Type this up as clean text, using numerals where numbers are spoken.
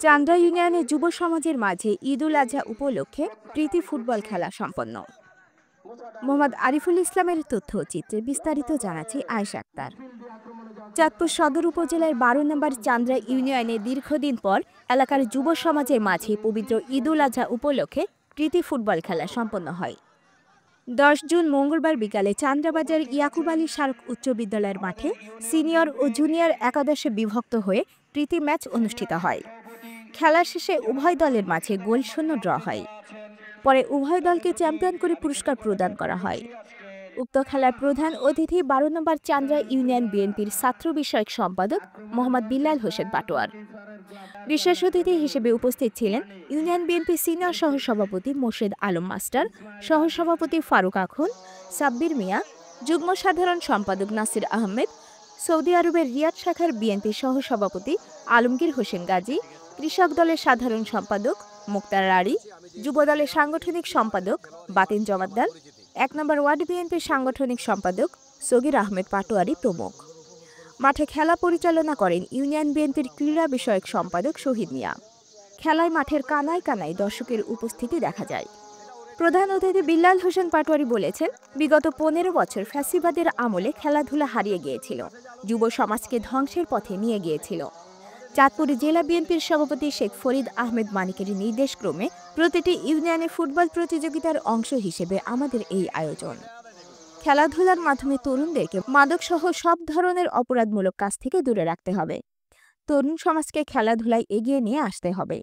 চান্দ্রা ইউনিয়নের যুব সমাজের মাঝে ঈদ উল আজহা উপলক্ষে প্রীতি ফুটবল খেলা সম্পন্ন। মোহাম্মদ আরিফুল ইসলামের তথ্যচিত্রে বিস্তারিত জানাচ্ছি আয়েশা আক্তার। চাঁদপুর সদর উপজেলার ১২ নম্বর চান্দ্রা ইউনিয়নে দীর্ঘদিন পর এলাকার যুব সমাজের মাঝে পবিত্র ঈদ উল আজহা উপলক্ষে প্রীতি ফুটবল খেলা সম্পন্ন হয়। ১০ জুন মঙ্গলবার বিকালে চান্দ্রাবাজার ইয়াকুব আলী স্মারক উচ্চ বিদ্যালয়ের মাঠে সিনিয়র ও জুনিয়র একাদশে বিভক্ত হয়ে প্রীতি ম্যাচ অনুষ্ঠিত হয়। খেলা শেষে উভয় দলের মাঝে গোলশূন্য ড্র হয়। পরে উভয় দলকে চ্যাম্পিয়ন করে পুরস্কার প্রদান করা হয়। উক্ত খেলার প্রধান অতিথি ১২ নম্বর চান্দ্রা ইউনিয়ন বিএনপির ছাত্র বিষয়ক সম্পাদক মোহাম্মদ বিল্লাল হোসেন পাটোয়ার। বিশেষ অতিথি হিসেবে উপস্থিত ছিলেন ইউনিয়ন বিএনপি সিনিয়র সহসভাপতি মোর্শেদ আলম মাস্টার, সহসভাপতি ফারুক আখুন, সাব্বির মিয়া, যুগ্ম সাধারণ সম্পাদক নাসির আহমেদ, সৌদি আরবের রিয়াদ শাখার বিএনপি সহসভাপতি আলমগীর হোসেন গাজী, কৃষক দলের সাধারণ সম্পাদক মুক্তার আলী, যুব দলের সাংগঠনিক সম্পাদক বাতিন জমাদ্দার, ১ নম্বর ওয়ার্ড বিএনপির সাংগঠনিক সম্পাদক সগির আহমেদ পাটোয়ারি প্রমুখ। মাঠে খেলা পরিচালনা করেন ইউনিয়ন বিএনপির ক্রীড়া বিষয়ক সম্পাদক শহীদ মিয়া। খেলায় মাঠের কানায় কানায় দর্শকের উপস্থিতি দেখা যায়। প্রধান অতিথি বিল্লাল হোসেন পাটোয়ারি বলেছেন, বিগত ১৫ বছর ফ্যাসিবাদের আমলে খেলাধুলা হারিয়ে গিয়েছিল, যুব সমাজকে ধ্বংসের পথে নিয়ে গিয়েছিল। চাঁদপুর জেলা বিএনপির সভাপতি শেখ ফরিদ আহমেদ মানিকের নির্দেশক্রমে প্রতিটি ইউনিয়নে ফুটবল প্রতিযোগিতার অংশ হিসেবে আমাদের এই আয়োজন। খেলাধুলার মাধ্যমে তরুণদেরকে মাদকসহ সব ধরনের অপরাধমূলক কাজ থেকে দূরে রাখতে হবে। তরুণ সমাজকে খেলাধুলায় এগিয়ে নিয়ে আসতে হবে।